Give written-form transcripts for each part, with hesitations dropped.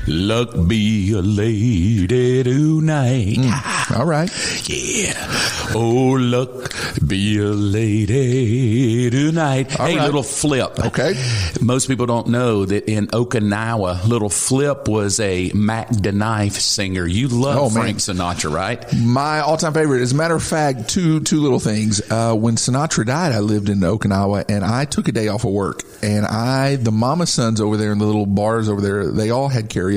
Luck be a lady tonight. All right. Yeah. Oh, luck be a lady tonight. All hey, right. Little Flip. Okay. Most people don't know that in Okinawa, Little Flip was a Mac DeKnife singer. You love Frank Sinatra, right? My all-time favorite. As a matter of fact, two little things. When Sinatra died, I lived in Okinawa, and I took a day off of work. And the Mama Sons over there in the little bars over there, they all had karaoke.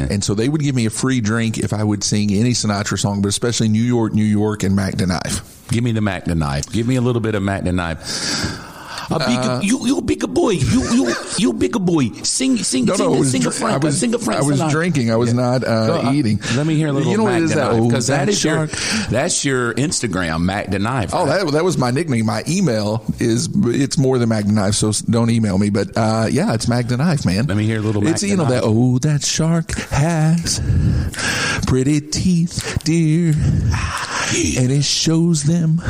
And so they would give me a free drink if I would sing any Sinatra song, but especially New York, New York, and Mac DeKnife. Give me the Mac DeKnife. Give me a little bit of Mac DeKnife. You bigger boy. You bigger boy. Sing a Frank Sinatra. I was drinking. I was not eating. Let me hear a little Mac DeKnife, because that's your Instagram, Mac DeKnife. Oh, right? that was my nickname. My email it's more than Mac DeKnife, so don't email me. But yeah, it's Mac DeKnife, man. Let me hear a little Mac DeKnife. That shark has pretty teeth, dear, and it shows them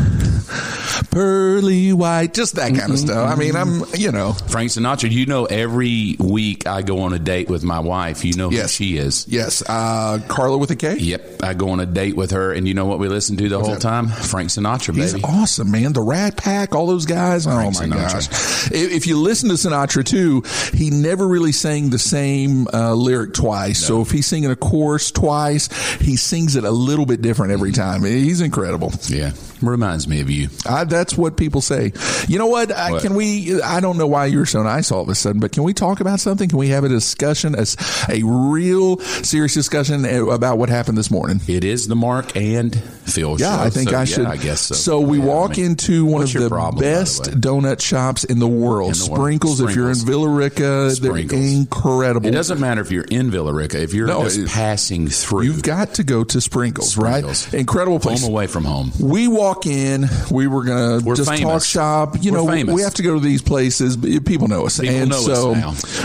pearly white. Just that kind of stuff. I mean, Frank Sinatra, every week I go on a date with my wife. You know who she is. Yes. Carla with a K? Yep. I go on a date with her, and you know what we listen to the whole time? Frank Sinatra, baby. He's awesome, man. The Rat Pack, all those guys. Frank my Sinatra. gosh. If you listen to Sinatra, too, he never really sang the same lyric twice. No. So if he's singing a chorus twice, he sings it a little bit different every time. He's incredible. Yeah. Reminds me of you. That's what people say. You know what? I don't know why you're so nice all of a sudden, but can we talk about something? Can we have a discussion, a real serious discussion about what happened this morning? It is the Mark and Phil show. I think I should. I guess so. So we walk into one of the best donut shops in the world. Sprinkles. If you're in Villa Rica, they're incredible. It doesn't matter if you're in Villa Rica. If you're just passing through, you've got to go to Sprinkles, right? Incredible place. Home away from home. We walk in. We were going to just talk shop. We have to go to these places. People know us.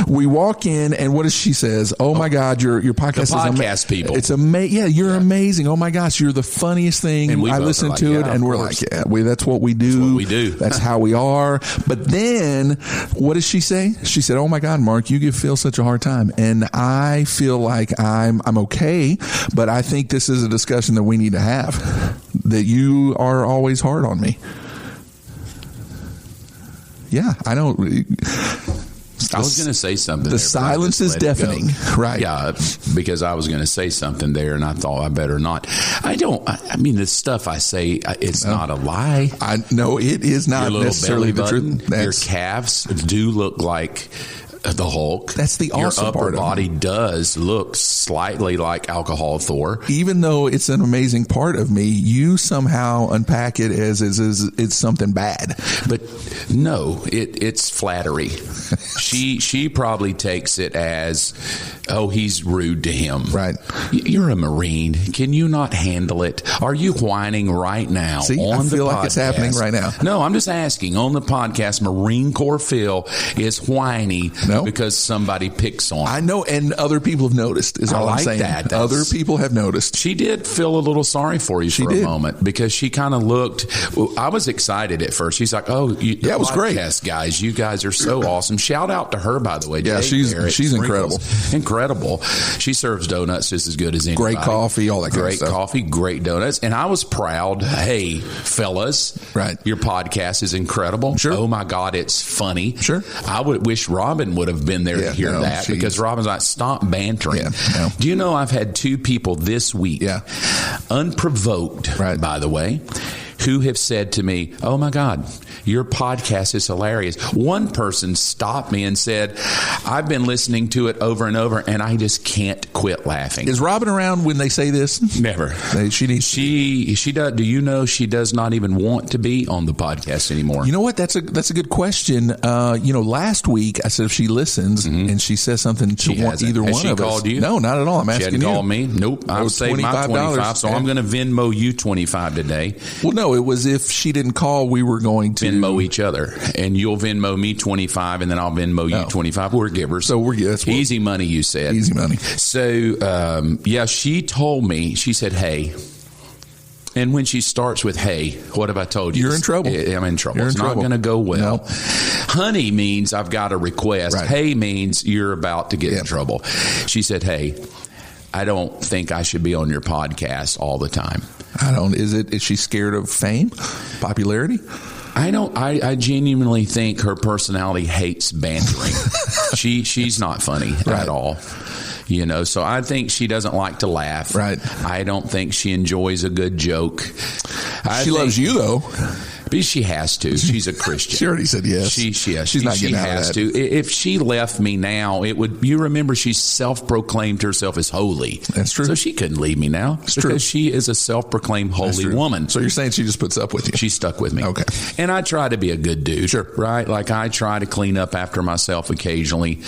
We walk in, and what does she says? Oh my God, your podcast is amazing. People. It's amazing. Yeah, you're amazing. Oh my gosh, you're the funniest thing. And I listen to it, and we're like, that's what we do. That's how we are. But then, what does she say? She said, oh my God, Mark, you give Phil such a hard time. And I feel like I'm okay, but I think this is a discussion that we need to have, that you are always hard on me. Yeah, I don't. I was going to say something. The silence is deafening, right? Yeah, because I was going to say something there, and I thought I better not. I mean, the stuff I say, it's not a lie. No, it is not necessarily the truth. Your calves do look like the Hulk. That's the awesome part. Your upper body does look slightly like Alcohol Thor. Even though it's an amazing part of me, you somehow unpack it as it's something bad. But no, it's flattery. She probably takes it as, oh, he's rude to him. Right. You're a Marine. Can you not handle it? Are you whining right now? See, on I feel the like it's happening right now. No, I'm just asking. On the podcast, Marine Corps Phil is whiny because somebody picks on him. I know, and other people have noticed, is all I'm saying. Other people have noticed. She did feel a little sorry for you for a moment, because she kind of looked, I was excited at first. She's like, oh, it was great. Guys, you guys are so awesome. Shout out to her, by the way. Yeah, she's incredible. Incredible. She serves donuts just as good as anybody. Great coffee, all that kind of stuff. Great coffee, great donuts. And I was proud. Hey, fellas, right? Your podcast is incredible. Sure. Oh my God, it's funny. Sure. I would wish Robin would have been there to hear that, because Robin's like, stop bantering. Yeah, Do you know I've had two people this week, unprovoked, by the way, who have said to me, oh my God, your podcast is hilarious. One person stopped me and said, I've been listening to it over and over, and I just can't quit laughing. Is Robin around when they say this? Never. She does. Do you know she does not even want to be on the podcast anymore? You know what? That's a good question. Last week I said if she listens and she says something to either one of us. Has she called you? No, not at all. I'm asking you. She hadn't called me? Nope. I'll save my $25, so I'm going to Venmo you $25 today. Well, no, it was if she didn't call, we were going to Venmo each other, and you'll Venmo me $25, and then I'll Venmo you $25. We're givers, so we're that's easy money. You said easy money. So she told me. She said, "Hey, And when she starts with, hey, what have I told you? You're in trouble. I'm in trouble. It's not going to go well. No. Honey means I've got a request. Right. Hey means you're about to get in trouble. She said, hey, I don't think I should be on your podcast all the time. Is she scared of fame, popularity? I genuinely think her personality hates bantering. She's not funny at all. So I think she doesn't like to laugh. Right. I don't think she enjoys a good joke. She loves you, though. But she has to. She's a Christian. She already said yes. She's not getting out of that. If she left me now, you remember she self-proclaimed herself as holy. That's true. So she couldn't leave me now. That's true. Because she is a self-proclaimed holy woman. So you're saying she just puts up with you? She's stuck with me. Okay. And I try to be a good dude. Sure. Right? Like I try to clean up after myself occasionally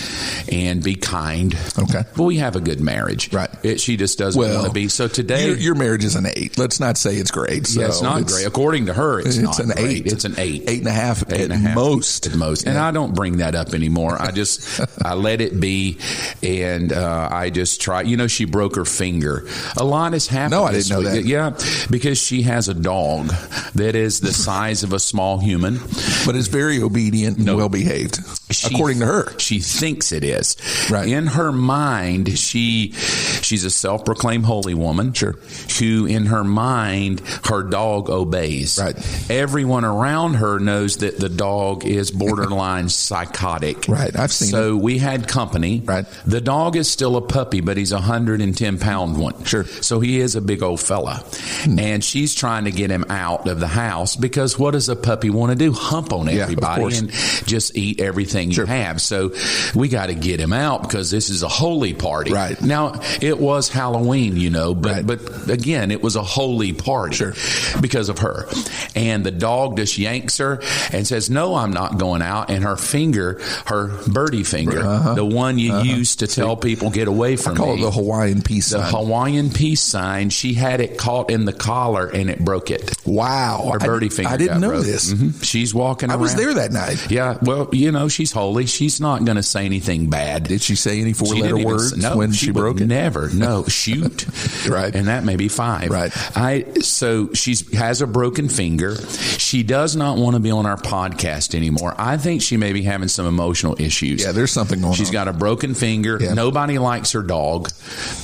and be kind. Okay. But we have a good marriage. Right. She just doesn't want to be. So today... Your marriage is an 8. Let's not say it's great. So it's not great. According to her, it's not an great. 8. It's an 8. 8.5 at most. At most. And I don't bring that up anymore. I let it be, and I just try. She broke her finger. A lot has happened. No, I didn't know that. Yeah, because she has a dog that is the size of a small human. But is very obedient and well-behaved, according to her. She thinks it is. Right. In her mind, she's a self-proclaimed holy woman. Sure. Who, in her mind, her dog obeys. Right. Everyone around her knows that the dog is borderline psychotic. Right. I've seen it. So we had company. Right. The dog is still a puppy, but he's a 110-pound one. Sure. So he is a big old fella. And she's trying to get him out of the house because what does a puppy want to do? Hump on everybody and just eat everything you have. So we got to get him out because this is a holy party. Right. Now, it was Halloween, but again, it was a holy party. Sure. Because of her. And the dog just yanks her and says, no, I'm not going out. And her finger, her birdie finger, the one you use to tell people get away from me. I call it the Hawaiian peace sign. The Hawaiian peace sign. She had it caught in the collar and it broke it. Wow. Her birdie finger. I didn't know broke. this. Mm-hmm. She's walking around. I was there that night. Yeah. Well, she's holy. She's not going to say anything bad. Did she say any 4-letter words when she broke it? Never. No. Shoot. Right. And that may be 5. Right. So she has a broken finger. She does not want to be on our podcast anymore. I think she may be having some emotional issues. Yeah, there's something going on. She's got a broken finger. Yeah. Nobody likes her dog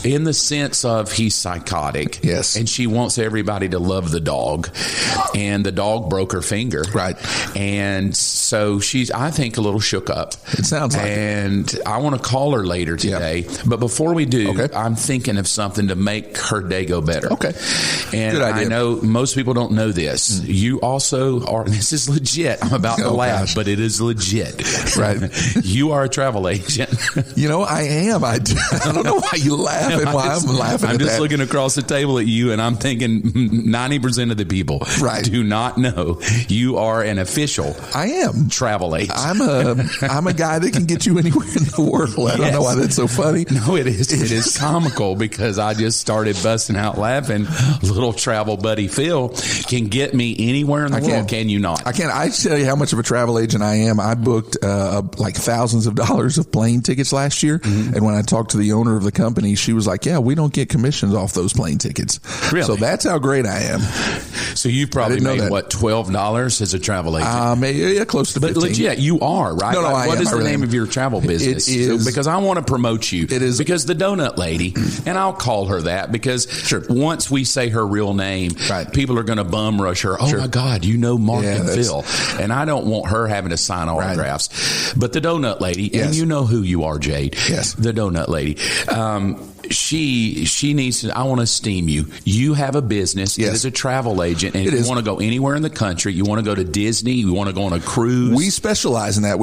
in the sense of he's psychotic. Yes. And she wants everybody to love the dog. And the dog broke her finger. Right. And so she's, I think, a little shook up. It sounds like and it. I want to call her later today. Yeah. But before we do, I'm thinking of something to make her day go better. Okay. And I know most people don't know this. You also are, this is legit. I'm about to laugh, but it is legit. Right. You are a travel agent. I am. I don't know why you laugh and why I'm laughing I'm at just that. looking across the table at you and I'm thinking 90% of the people do not know you are an official travel agent. I'm a guy that can get you anywhere in the world. I don't know why that's so funny. No, it is. It is comical because I just started busting out laughing. Little travel buddy Phil can get me anywhere in the world. Can you not? I can. I tell you how much of a travel agent I am. I booked like thousands of dollars of plane tickets last year. Mm-hmm. And when I talked to the owner of the company, she was like, yeah, we don't get commissions off those plane tickets. Really? So that's how great I am. So you've probably made, $12 as a travel agent? Close to 15. But legit, you are, right? No, what is the name of your travel business? It is. Because I want to promote you. It is. Because the donut lady, and I'll call her that because once we say her real name, people are going to bum rush her. Oh my God, Mark and Phil. And I don't want her having to sign autographs. But the donut lady, and you know who you are, Jade. Yes. The donut lady. She needs to, I want to esteem you. You have a business. Yes. It is a travel agent. And if you want to go anywhere in the country, you want to go to Disney, you want to go on a cruise. We specialize in that.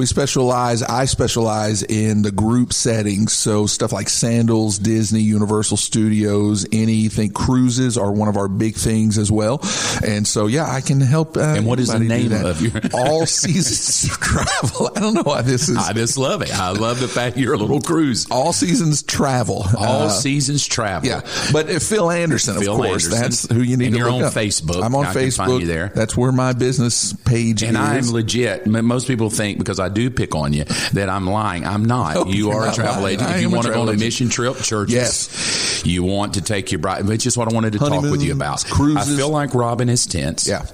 I specialize in the group settings. So stuff like Sandals, Disney, Universal Studios, anything. Cruises are one of our big things as well. And so, I can help. And what is the name of your All Seasons Travel? I don't know why this is. I just love it. I love the fact you're a little cruise. All Seasons Travel. All Seasons Travel. Yeah, but Phil Anderson, of course. That's who you need and to you're look on up. Facebook. I'm on Facebook. Find you there. That's where my business page is. And I'm legit. Most people think, because I do pick on you, that I'm lying. I'm not. Oh, you are a travel agent. If you want to go on a mission trip, churches. Yes. You want to take your bride. It's just what I wanted to talk with you about. Cruises. I feel like Robin is tense. Yeah.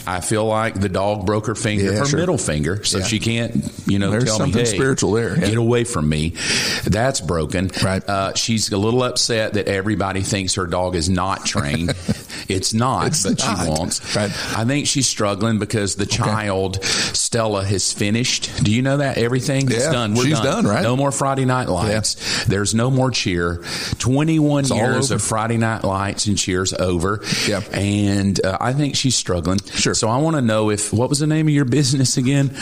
I feel like the dog broke her finger, her middle finger, so she can't, There's tell something me, hey, spiritual there. Yeah. Get away from me. That's broken. Right. She's a little upset that everybody thinks her dog is not trained. It's not, she wants. Right. I think she's struggling because the child, Stella, has finished. Do you know that? Everything is done. She's done, right? No more Friday Night Lights. Yeah. There's no more cheer. 21 years of Friday Night Lights and cheer's over. Yeah. And I think she's struggling. Sure. So I want to know what was the name of your business again?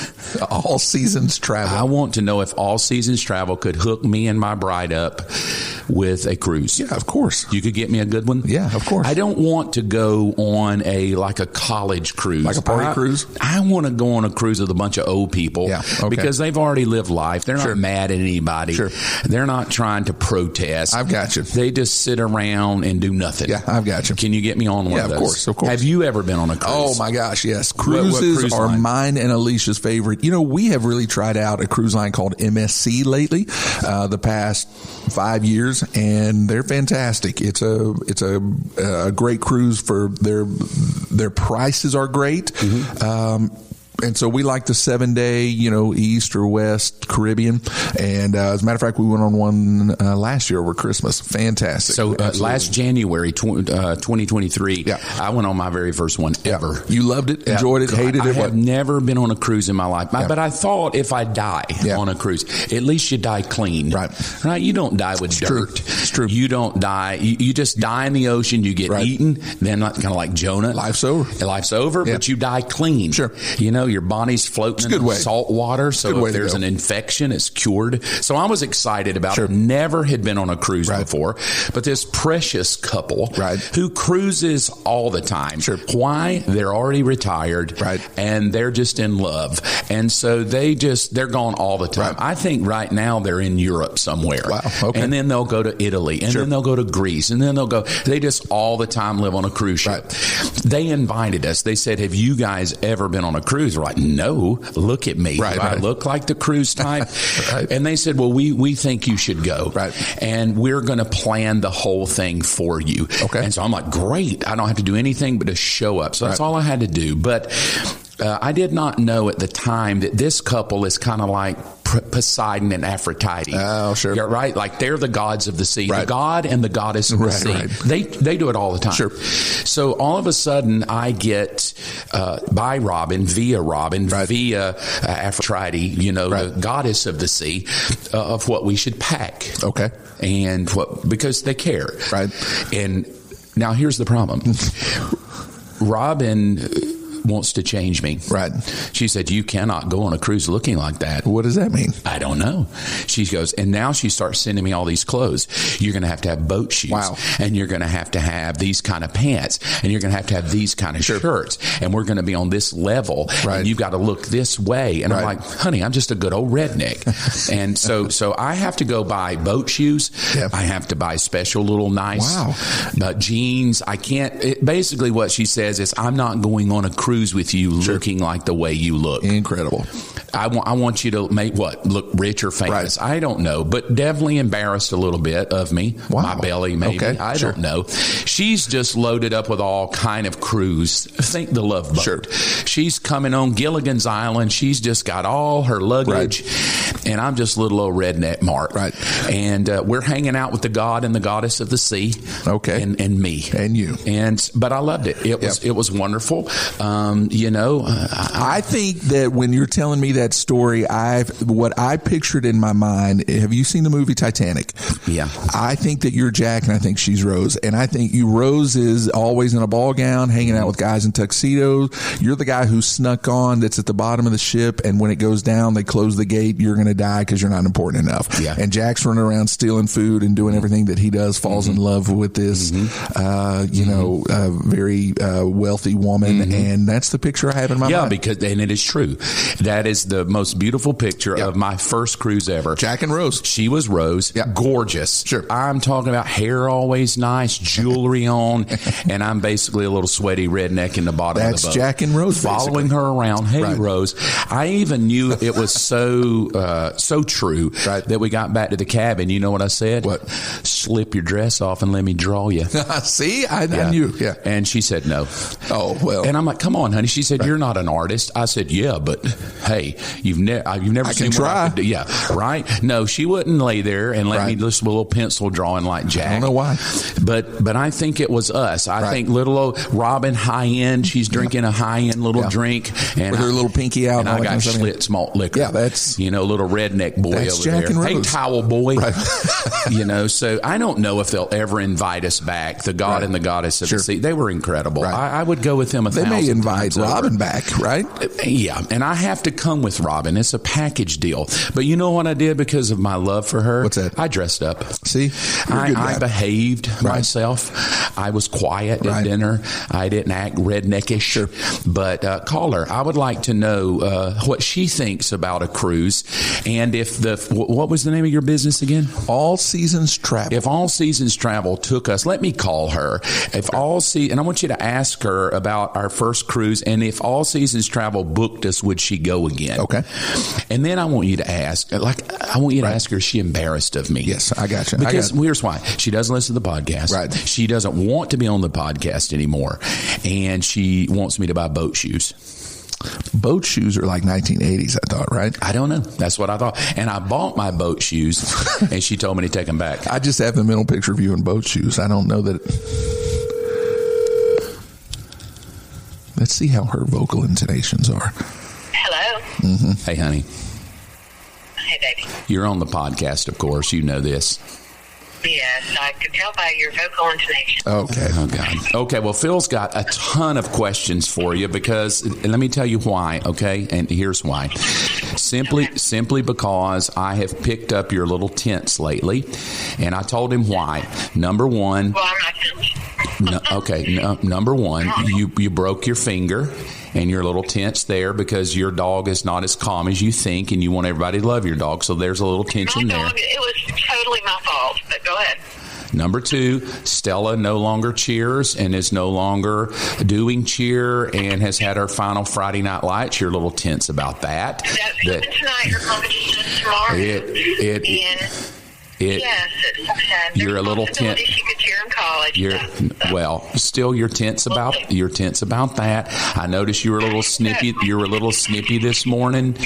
All Seasons Travel. I want to know if All Seasons Travel could hook me and my bride up with a cruise. Yeah, of course. You could get me a good one? Yeah, of course. I don't want to go on a college cruise. Like a party cruise? I want to go on a cruise with a bunch of old people. Yeah, okay. Because they've already lived life. They're not mad at anybody. Sure. They're not trying to protest. I've got you. They just sit around and do nothing. Yeah, I've got you. Can you get me on one of those? Of course. Have you ever been on a cruise? Oh, my gosh, yes. Cruises cruise are line? mine and Alicia's favorite. We have really tried out a cruise line called MSC lately, the past 5 years, and they're fantastic. It's a great cruise for their prices are great. Mm-hmm. And so we like the 7-day, East or West Caribbean. And as a matter of fact, we went on one last year over Christmas. Fantastic. So last January 2023, I went on my very first one ever. You loved it, enjoyed it, hated it? I have never been on a cruise in my life. Yeah. But I thought if I die on a cruise, at least you die clean. Right? You don't die with dirt. It's true. You don't die. You just die in the ocean. You get eaten. Then kind of like Jonah. Life's over. But you die clean. Sure. Your body's floating in salt water, so if there's an infection, it's cured. So I was excited about it. Never had been on a cruise before, but this precious couple who cruises all the time. Sure. Why? They're already retired, and they're just in love, and so they're gone all the time. I think right now they're in Europe somewhere. Wow. Okay. And then they'll go to Italy, and then they'll go to Greece, and then they just all the time live on a cruise ship. They invited us. They said, have you guys ever been on a cruise? We're like, no, look at me. Do I look like the cruise type? And they said, well, we think you should go. And we're going to plan the whole thing for you. Okay. And so I'm like, great. I don't have to do anything but to show up. So that's all I had to do. But I did not know at the time that this couple is kind of like Poseidon and Aphrodite. Oh, sure. Yeah, right? Like they're the gods of the sea. The god and the goddess of the sea. They do it all the time. Sure. So all of a sudden I get via Robin, via Aphrodite, the goddess of the sea, of what we should pack. Okay. And because they care. Right. And now here's the problem. Robin wants to change me. Right. She said, you cannot go on a cruise looking like that. What does that mean? I don't know. She goes, and now she starts sending me all these clothes. You're going to have boat shoes. Wow. And you're going to have these kind of pants. And you're going to have these kind of shirts. And we're going to be on this level. And you've got to look this way. And I'm like, honey, I'm just a good old redneck. And so I have to go buy boat shoes. Yep. I have to buy special little nice jeans. I can't. Basically what she says is, I'm not going on a cruise with you looking like the way you look. Incredible. I want you to look rich or famous. I don't know, but definitely embarrassed a little bit of me. Wow. My belly, maybe. Okay. I don't know. She's just loaded up with all kind of cruise. Think the Love Boat. Sure. She's coming on Gilligan's Island. She's just got all her luggage, and I'm just little old redneck Mark. Right. And we're hanging out with the god and the goddess of the sea. Okay. And me and you. But I loved it. It was wonderful. I think that when you're telling me that story, what I pictured in my mind. Have you seen the movie Titanic? Yeah. I think that you're Jack, and I think she's Rose, and I think Rose is always in a ball gown, hanging out with guys in tuxedos. You're the guy who snuck on, that's at the bottom of the ship, and when it goes down, they close the gate. You're going to die because you're not important enough. Yeah. And Jack's running around stealing food and doing everything that he does. Falls in love with this, very wealthy woman, and that's the picture I have in my mind. Yeah, and it is true. That is the most beautiful picture of my first cruise ever. Jack and Rose. She was Rose. Yep. Gorgeous. Sure. I'm talking about hair always nice, jewelry on, and I'm basically a little sweaty redneck in the bottom of the boat. That's Jack and Rose. Following her around. Hey, Rose. I even knew it was so true that we got back to the cabin. You know what I said? What? Slip your dress off and let me draw you. See? I knew. Yeah. And she said no. Oh, well. And I'm like, come on, honey. She said, you're not an artist. I said, yeah, but hey, you've never seen what I could do. Yeah, right? No, she wouldn't lay there and let me just a little pencil drawing like Jack. I don't know why. But I think it was us. I think little old Robin, high end, she's drinking a high end little drink. And with her little pinky out. And I got Schlitz malt liquor. Yeah, that's... little redneck boy over Jack there. And Rose. Hey, towel boy. So I don't know if they'll ever invite us back. The God and the Goddess of the Sea. They were incredible. I would go with them 1,000 times. They may invite Robin back, right? Yeah, and I have to come with Robin. It's a package deal. But you know what I did because of my love for her? What's that? I dressed up. See? I behaved myself. I was quiet at dinner. I didn't act redneckish. Sure. But call her. I would like to know what she thinks about a cruise. And if what was the name of your business again? All Seasons Travel. If All Seasons Travel took us, let me call her. And I want you to ask her about our first cruise, and if All Seasons Travel booked us, would she go again? Okay. And then I want you to ask, ask her, is she embarrassed of me? Yes, I got you. Because here's why. She doesn't listen to the podcast. Right. She doesn't want to be on the podcast anymore, and she wants me to buy boat shoes. Boat shoes are like 1980s, I thought, right? I don't know. That's what I thought. And I bought my boat shoes, and she told me to take them back. I just have the mental picture of you in boat shoes. I don't know that. Let's see how her vocal intonations are. Hello. Mm-hmm. Hey, honey. Hey, baby. You're on the podcast, of course. You know this. Yes, I could tell by your vocal intonation. Okay. Oh, God. Okay, well, Phil's got a ton of questions for you because, and let me tell you why, okay? And here's why. Simply because I have picked up your little tents lately, and I told him why. Number one. Well, I'm not number one, you broke your finger. And your little tent's there because your dog is not as calm as you think, and you want everybody to love your dog. So there's a little tension there. It was totally my fault, but go ahead. Number two, Stella no longer cheers and is no longer doing cheer and has had her final Friday Night Lights. You're a little tense about that. That's tonight. Her competition is tomorrow. Yes, you're a little tense. She could cheer in college. Well, still you're tense about that. I noticed you were a little snippy. You were a little snippy this morning,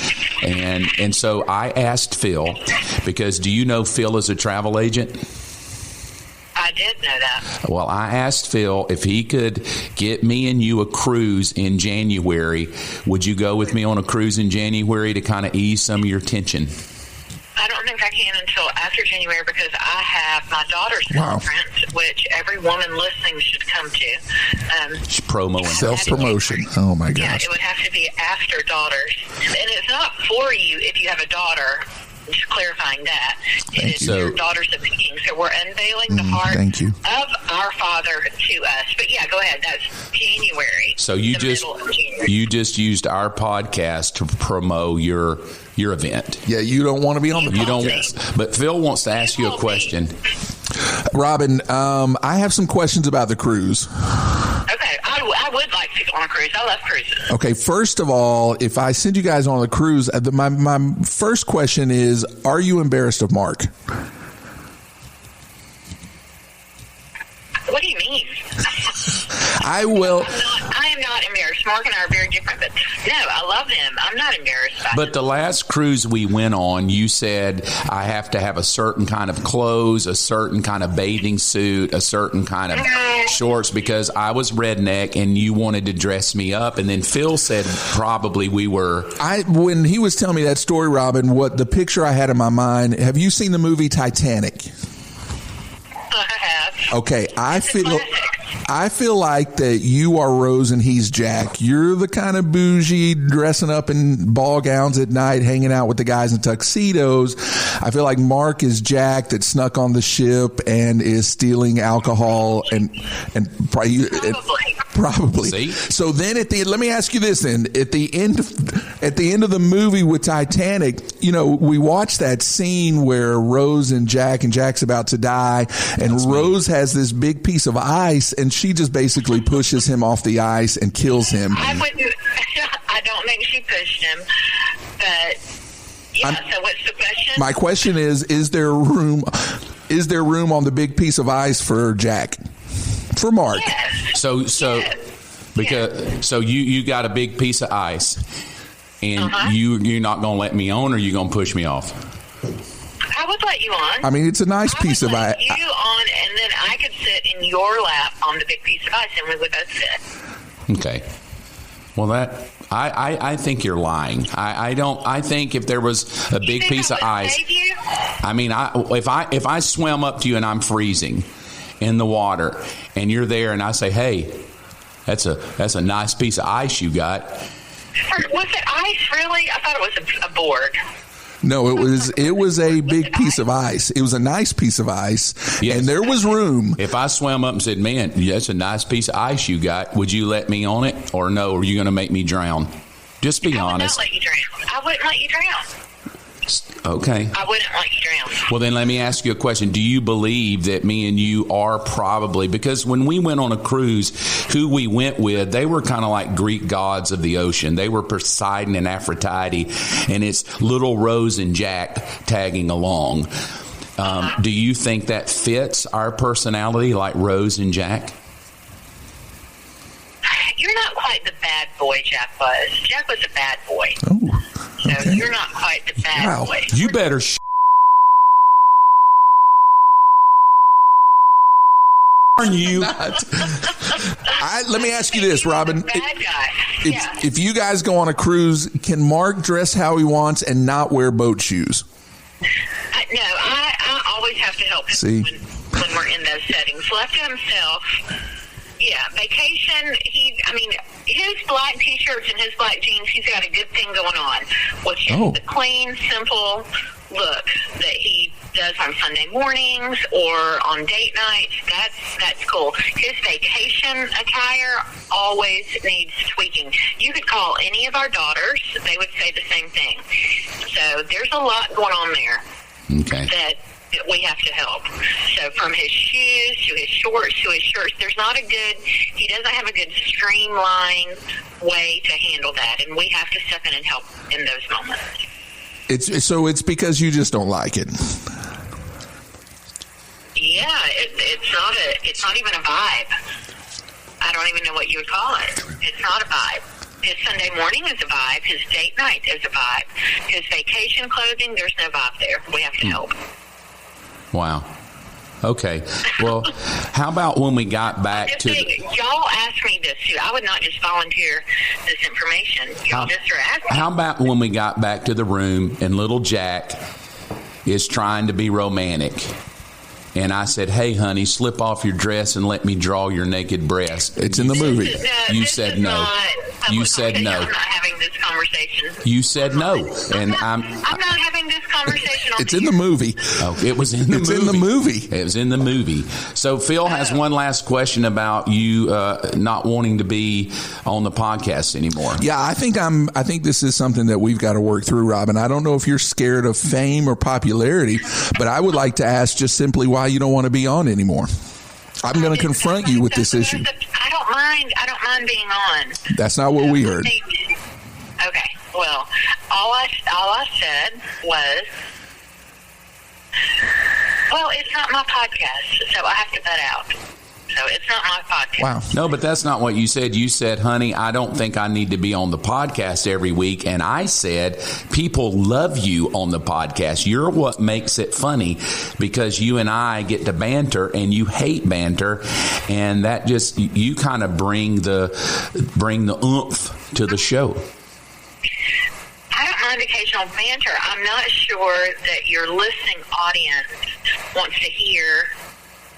and so I asked Phil because do you know Phil is a travel agent? I did know that. Well, I asked Phil if he could get me and you a cruise in January. Would you go with me on a cruise in January to kind of ease some of your tension? I don't think I can until after January because I have my daughter's conference, which every woman listening should come to. Self-promotion. Oh, my gosh. Yeah, it would have to be after daughters. And it's not for you if you have a daughter. Just clarifying that. It is your daughter's opinion. So we're unveiling the heart of our Father to us. But yeah, go ahead. That's January. So you just used our podcast to promote your event. Yeah, you don't want to be on the podcast. But Phil wants to ask you a question. Robin, I have some questions about the cruise. Okay, I would like to go on a cruise. I love cruises. Okay, first of all, if I send you guys on a cruise, my first question is, are you embarrassed of Mark? What do you mean? I will. I am not embarrassed. Mark and I are very different, but no, I love him. I'm not embarrassed about But the last cruise we went on, you said I have to have a certain kind of clothes, a certain kind of bathing suit, a certain kind of shorts because I was redneck and you wanted to dress me up. And then Phil said probably we were. When he was telling me that story, Robin, what the picture I had in my mind, have you seen the movie Titanic? I have. Okay, I feel like that you are Rose and he's Jack. You're the kind of bougie dressing up in ball gowns at night, hanging out with the guys in tuxedos. I feel like Mark is Jack that snuck on the ship and is stealing alcohol and probably. Probably. See? So then let me ask you this then. At the end of the movie with Titanic, we watched that scene where Rose and Jack's about to die, and Rose has this big piece of ice, and she just basically pushes him off the ice and kills him. I don't think she pushed him, but so what's the question? My question is there room on the big piece of ice for Jack? For Mark. Yes. So you got a big piece of ice, and you're not going to let me on, or you going to push me off? I would let you on. I mean, it's a nice piece of ice. You on, and then I could sit in your lap on the big piece of ice, and we would both sit. Okay. Well, I think you're lying. I think if there was a big piece of ice, I mean, if I swim up to you and I'm freezing in the water, and you're there, and I say, "Hey, that's a nice piece of ice you got." Was it ice, really? I thought it was a board. No, it was a big piece of ice. It was a nice piece of ice, yes. And there was room. If I swam up and said, "Man, that's a nice piece of ice you got," would you let me on it, or no? Are you going to make me drown? Just be honest. I wouldn't let you drown. Okay. I wouldn't let you drown. Well, then let me ask you a question. Do you believe that me and you are probably, because when we went on a cruise, who we went with, they were kind of like Greek gods of the ocean. They were Poseidon and Aphrodite, and it's little Rose and Jack tagging along. Do you think that fits our personality, like Rose and Jack? You're not quite the bad boy Jack was. Jack was a bad boy. Oh. So okay. You're not quite the bad boy. You better you. Let me ask you this, Robin. Bad guy. If you guys go on a cruise, can Mark dress how he wants and not wear boat shoes? No, I always have to help him when we're in those settings. Left to himself. Yeah, vacation, his black T-shirts and his black jeans, he's got a good thing going on, which is the clean, simple look that he does on Sunday mornings or on date nights. That's cool. His vacation attire always needs tweaking. You could call any of our daughters. They would say the same thing. So there's a lot going on there that we have to help. So from his shoes to his shorts to his shirts, he doesn't have a good streamlined way to handle that, and we have to step in and help in those moments. It's because you just don't like it. Yeah, it's not even a vibe. I don't even know what you would call it. It's not a vibe. His Sunday morning is a vibe. His date night is a vibe. His vacation clothing, there's no vibe there. We have to help. Wow. Okay. Well, how about when we got back to... Y'all asked me this, too. I would not just volunteer this information. Y'all just are asking. How about when we got back to the room and little Jack is trying to be romantic? And I said, "Hey, honey, slip off your dress and let me draw your naked breast." It's in the movie. You said no. You said no. I'm not having this conversation. You said no. And I'm not having this conversation. It's in the movie. Oh, it was in the movie. It's in the movie. It was in the movie. So Phil has one last question about you not wanting to be on the podcast anymore. Yeah, I think this is something that we've got to work through, Robin. I don't know if you're scared of fame or popularity, but I would like to ask just simply why you don't want to be on anymore. I'm going to confront you with this issue. I don't mind being on. That's not what we heard. Okay. Well, all I said was, well, it's not my podcast, so I have to butt out. So it's not my podcast. Wow. No, but that's not what you said. You said, "Honey, I don't think I need to be on the podcast every week." And I said, people love you on the podcast. You're what makes it funny, because you and I get to banter and you hate banter. And that just, you kind of bring the oomph to the show. I don't mind occasional banter. I'm not sure that your listening audience wants to hear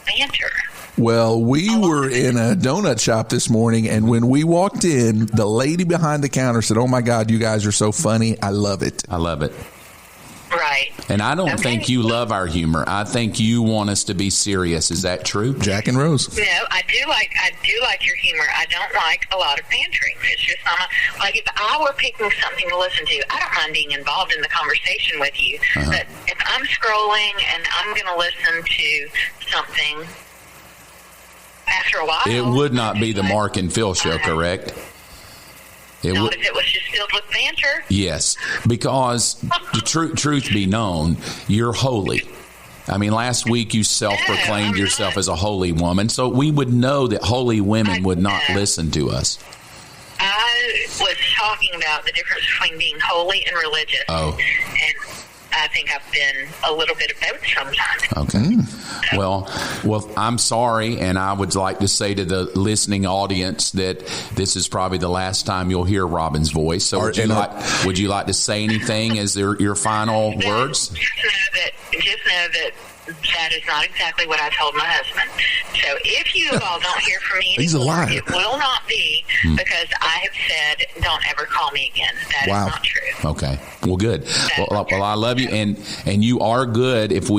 banter. Well, we were in a donut shop this morning, and when we walked in, the lady behind the counter said, "Oh my God, you guys are so funny. I love it." Right. Right. And I don't think you love our humor. I think you want us to be serious. Is that true? Jack and Rose. No, I do like your humor. I don't like a lot of bantering. It's just like if I were picking something to listen to, I don't mind being involved in the conversation with you. But if I'm scrolling and I'm going to listen to something, after a while, it would not be the Mark and Phil show, correct? Not if it was just filled with banter. Yes, because the truth be known, you're holy. I mean, last week you self-proclaimed yourself as a holy woman, so we would know that holy women would not listen to us. I was talking about the difference between being holy and religious. Oh. And I think I've been a little bit of both sometimes. Okay. Well, I'm sorry, and I would like to say to the listening audience that this is probably the last time you'll hear Robin's voice. So would you like to say anything as your final words? Just know that is not exactly what I told my husband. So if you all don't hear from me anymore, it will not be because I have said, don't ever call me again. That is not true. Okay. Well, good. Well, I love you, and you are good. If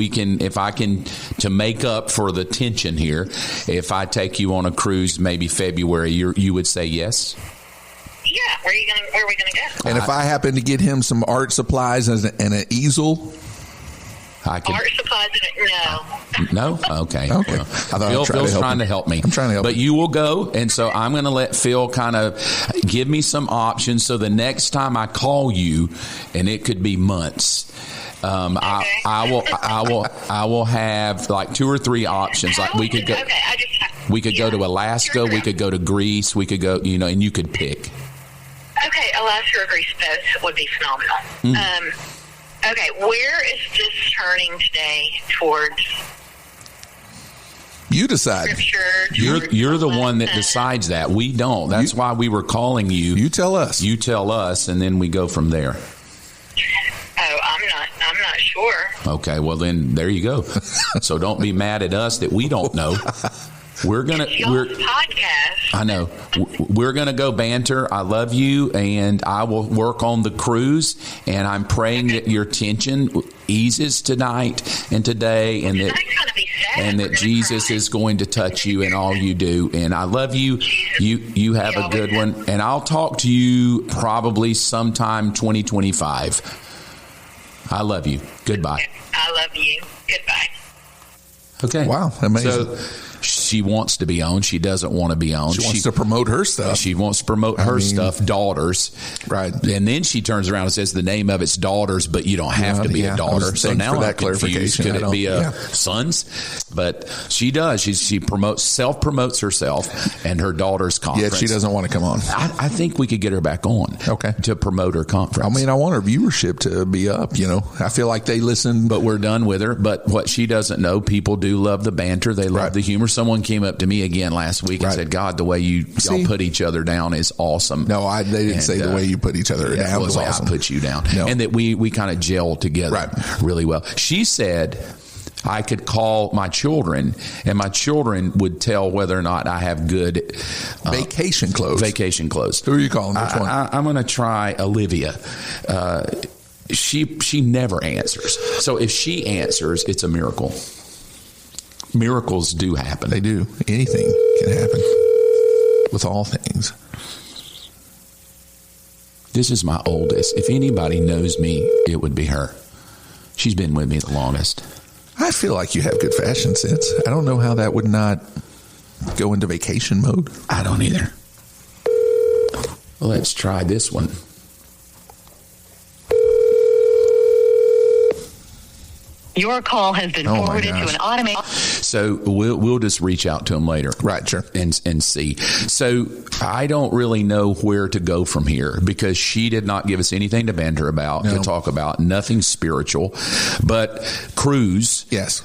I can to make up for the tension here, if I take you on a cruise, maybe February, you would say yes? Yeah. Where are we gonna go? And if I happen to get him some art supplies and an easel. Art supplies? No? Okay. Well, Phil's trying to help me. I'm trying to help But you will go, and so I'm going to let Phil kind of give me some options so the next time I call you, and it could be months, I will have like 2 or 3 options. Like we could go to Alaska, we could go to Greece, we could go, and you could pick. Okay, Alaska or Greece both would be phenomenal. Okay, where is this turning today towards? You decide. Scripture, you're the one that decides that. We don't. That's why we were calling you. You tell us. You tell us, and then we go from there. Oh, I'm not sure. Okay, well then there you go. So don't be mad at us that we don't know. We're podcast. I know. We're gonna go banter. I love you, and I will work on the cruise. And I'm praying that your tension eases tonight and today, and that Jesus is going to touch you in all you do. And I love you. You have a good one, and I'll talk to you probably sometime 2025. I love you. Goodbye. I love you. Goodbye. Okay. Wow. Amazing. So, she wants to be on. She doesn't want to be on. She wants to promote her stuff. She wants to promote her stuff, Daughters. Right. And then she turns around and says the name of it's Daughters, but you don't have to be a daughter. So now that clarification. Could it be Sons? But she does. She self-promotes herself and her daughter's conference. Yet she doesn't want to come on. I think we could get her back on. Okay. To promote her conference. I mean, I want her viewership to be up, I feel like they listen. But we're done with her. But what she doesn't know, people do love the banter. They love the humor. Someone came up to me again last week and said, God, the way y'all put each other down is awesome. No, they didn't say the way you put each other down was awesome. I put you down. No. And that we kind of gel together really well. She said I could call my children, and my children would tell whether or not I have good vacation clothes. Who are you calling? Which one? I'm going to try Olivia. She never answers. So if she answers, it's a miracle. Miracles do happen. They do. Anything can happen with all things. This is my oldest. If anybody knows me, it would be her. She's been with me the longest. I feel like you have good fashion sense. I don't know how that would not go into vacation mode. I don't either. Well, let's try this one. Your call has been forwarded to an automated. So we'll just reach out to him later. Right, sure. And see. So I don't really know where to go from here because she did not give us anything to banter about, to talk about, nothing spiritual. But cruise. Yes.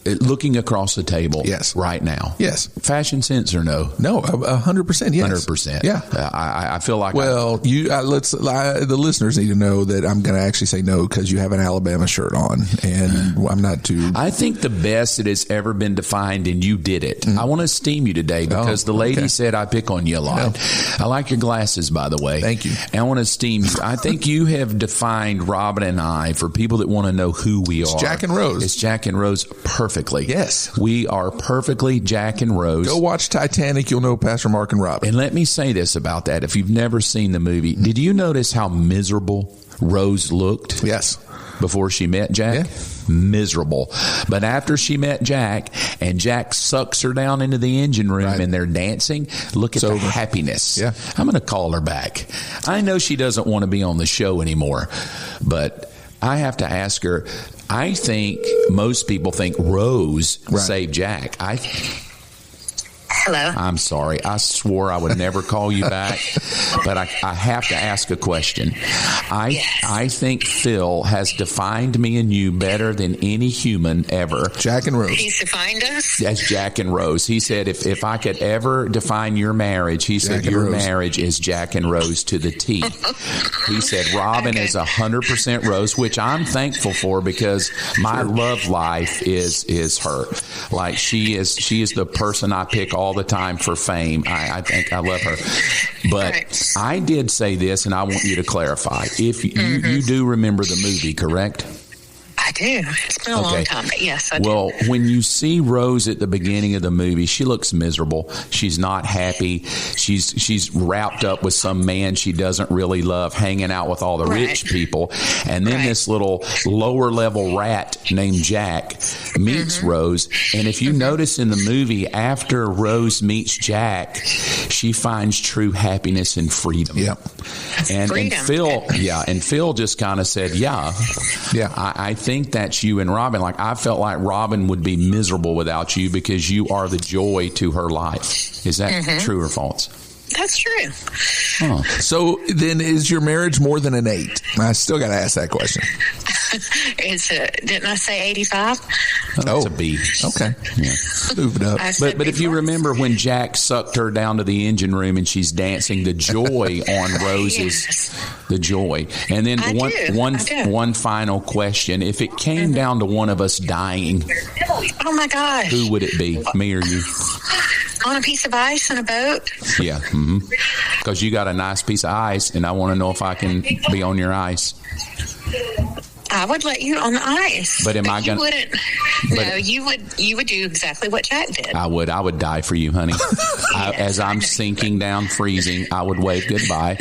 looking across the table right now. Yes. Fashion sense or no? No, 100%. Yes. 100%. Yeah. I feel like. Well, the listeners need to know that I'm going to actually say no because you have an Alabama shirt on, and I'm not too. I think the best it has ever been defined, and you did it. I want to esteem you today because the lady said I pick on you a lot. I like your glasses, by the way. Thank you. And I want to esteem you. I think you have defined Robin and I, for people that want to know who we are. It's Jack and Rose. It's Jack and Rose perfectly. Yes. We are perfectly Jack and Rose. Go watch Titanic. You'll know Pastor Mark and Robin. And let me say this about that. If you've never seen the movie, did you notice how miserable Rose looked? Yes. Before she met Jack? Yeah. Miserable. But after she met Jack and Jack sucks her down into the engine room and they're dancing, look at the happiness. Yeah. I'm going to call her back. I know she doesn't want to be on the show anymore, but I have to ask her. I think most people think Rose saved Jack. Hello. I'm sorry. I swore I would never call you back, but I have to ask a question. I think Phil has defined me and you better than any human ever. Jack and Rose. He's defined us? As Jack and Rose. He said if I could ever define your marriage, he said your marriage is Jack and Rose to the T. He said Robin is 100% Rose, which I'm thankful for because my love life is her. Like she is the person I pick all the time for fame. I think I love her. But I did say this, and I want you to clarify. If you do remember the movie, correct? I do. It's been a long time, but yes, I do. Well, when you see Rose at the beginning of the movie, she looks miserable. She's not happy. She's wrapped up with some man she doesn't really love, hanging out with all the rich people. And then this little lower level rat named Jack meets Rose. And if you notice in the movie, after Rose meets Jack, she finds true happiness and freedom. Yep. And Phil just kind of said, I think that's you and Robin. Like, I felt like Robin would be miserable without you because you are the joy to her life. Is that true or false? That's true. Huh. So then is your marriage more than an 8? I still got to ask that question. Didn't I say 85? It's a B. Okay. Yeah. Move it up. But if you remember when Jack sucked her down to the engine room and she's dancing, the joy on Rose is the joy. And then one final question. If it came down to one of us dying, oh my gosh, who would it be? Me or you? On a piece of ice in a boat? Yeah. Because you got a nice piece of ice, and I want to know if I can be on your ice. I would let you on the ice. But am I going to? No, you would do exactly what Jack did. I would die for you, honey. As I'm sinking down, freezing, I would wave goodbye.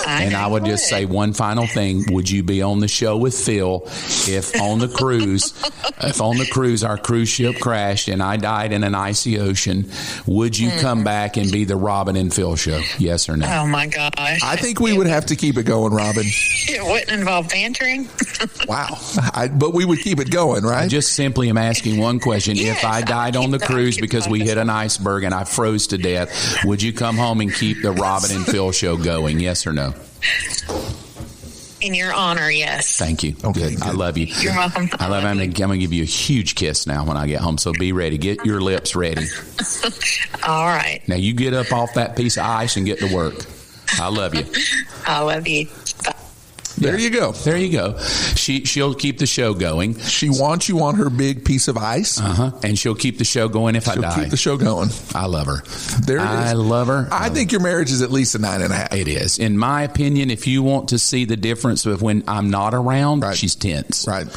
And I would just say one final thing. Would you be on the show with Phil if on the cruise, our cruise ship crashed and I died in an icy ocean, would you come back and be the Robin and Phil show? Yes or no? Oh, my gosh. I think we would have to keep it going, Robin. It wouldn't involve bantering. Wow. But we would keep it going, right? I just simply am asking one question. Yes, if I died on the cruise because we hit an iceberg and I froze to death, would you come home and keep the Robin and Phil show going? Yes or no? In your honor, yes. Thank you. Okay, good. I love you. You're welcome. I love you. I'm going to give you a huge kiss now when I get home, so be ready. Get your lips ready. All right. Now you get up off that piece of ice and get to work. I love you. I love you. Bye. There you go. There you go. She'll keep the show going. She wants you on her big piece of ice. And she'll keep the show going if I die. She'll keep the show going. I love her. There it is. I love her. I think your marriage is at least a 9.5. It is. In my opinion, if you want to see the difference of when I'm not around, she's tense. Right.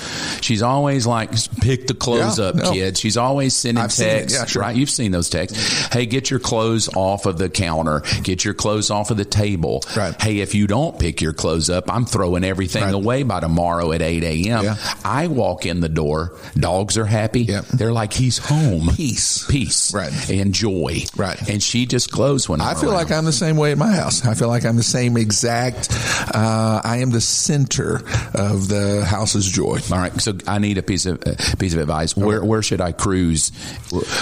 She's always like, pick the clothes up, kids. She's always sending texts. Yeah, sure. Right? You've seen those texts. Hey, get your clothes off of the counter. Get your clothes off of the table. Right. Hey, if you don't pick your clothes up, I'm throwing everything away by tomorrow at 8 a.m. Yeah. I walk in the door. Dogs are happy. Yep. They're like, he's home. Peace. Right. And joy. Right. And she just glows when I feel like I'm the same way at my house. I feel like I'm the same exact. I am the center of the house's joy. All right. So I need a piece of advice. Where should I cruise?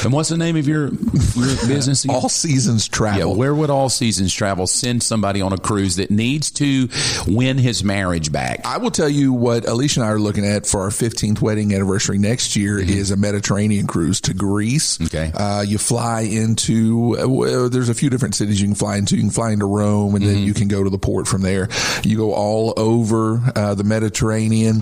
And what's the name of your business again? All Seasons Travel. Yeah. Where would All Seasons Travel send somebody on a cruise that needs to win his marriage marriage back. I will tell you what Alicia and I are looking at for our 15th wedding anniversary next year is a Mediterranean cruise to Greece. Okay. You fly into, there's a few different cities you can fly into. You can fly into Rome, and then you can go to the port from there. You go all over the Mediterranean,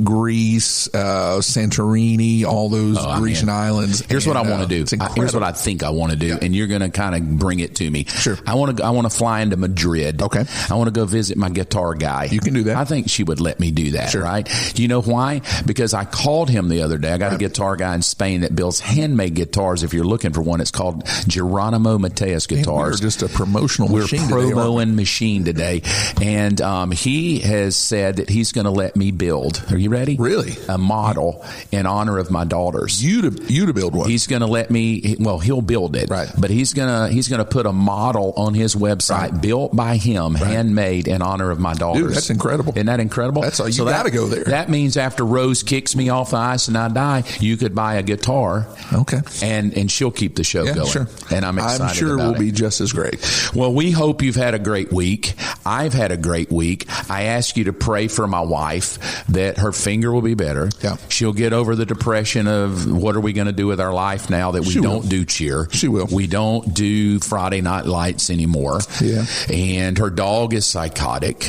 Greece, Santorini, all those Grecian islands. Here's what I want to do. Here's what I think I want to do, and you're going to kind of bring it to me. Sure. I want to fly into Madrid. Okay. I want to go visit my guitar guy. You can do that. I think she would let me do that. Sure. Right? Do you know why? Because I called him the other day. I got a guitar guy in Spain that builds handmade guitars. If you're looking for one, it's called Geronimo Mateus Guitars. We're just a promotional machine. We're promoing machine today, and he has said that he's going to let me build. Are you ready? Really? A model in honor of my daughters. You to build one. He's going to let me. Well, he'll build it, right? But he's gonna put a model on his website built by him, handmade in honor of my daughters. Dude, that's incredible. Isn't that incredible? That's all. You got to go there. That means after Rose kicks me off the ice and I die, you could buy a guitar. Okay. And she'll keep the show going. Sure. And I'm excited. I'm sure about it will it. be just as great. Well, we hope you've had a great week. I've had a great week. I ask you to pray for my wife that her finger will be better. Yeah. She'll get over the depression of what are we going to do with our life now that we don't do cheer. She will. We don't do Friday Night Lights anymore. Yeah. And her dog is psychotic.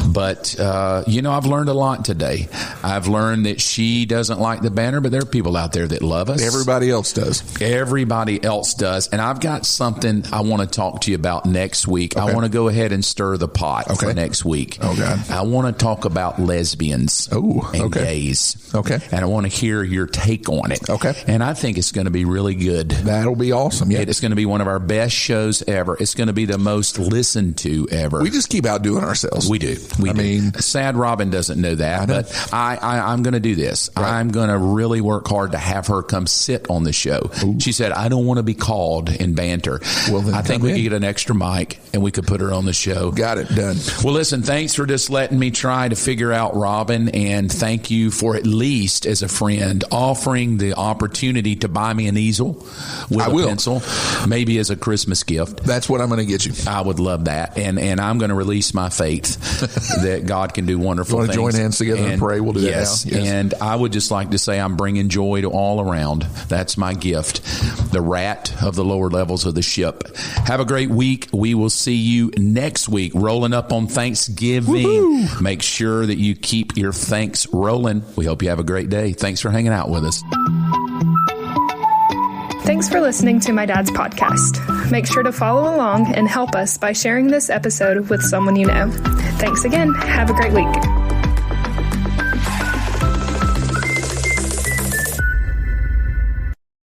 But, I've learned a lot today. I've learned that she doesn't like the banner, but there are people out there that love us. Everybody else does. Everybody else does. And I've got something I want to talk to you about next week. Okay. I want to go ahead and stir the pot for next week. Oh, God. I want to talk about lesbians and gays. Okay. And I want to hear your take on it. Okay. And I think it's going to be really good. That'll be awesome. Yeah. It's going to be one of our best shows ever. It's going to be the most listened to ever. We just keep outdoing ourselves. We do. I mean, sad Robin doesn't know that, but I'm going to do this. Right. I'm going to really work hard to have her come sit on the show. Ooh. She said, I don't want to be called in banter. Well, then I think we could get an extra mic and we could put her on the show. Got it. Done. Well, listen, thanks for just letting me try to figure out Robin, and thank you for at least as a friend offering the opportunity to buy me an easel with a pencil, maybe as a Christmas gift. That's what I'm going to get you. I would love that. And I'm going to release my faith that God can do wonderful things. You want to join hands together and pray? We'll do that now. Yes. And I would just like to say I'm bringing joy to all around. That's my gift. The rat of the lower levels of the ship. Have a great week. We will see you next week. Rolling up on Thanksgiving. Woo-hoo. Make sure that you keep your thanks rolling. We hope you have a great day. Thanks for hanging out with us. Thanks for listening to my dad's podcast. Make sure to follow along and help us by sharing this episode with someone you know. Thanks again. Have a great week.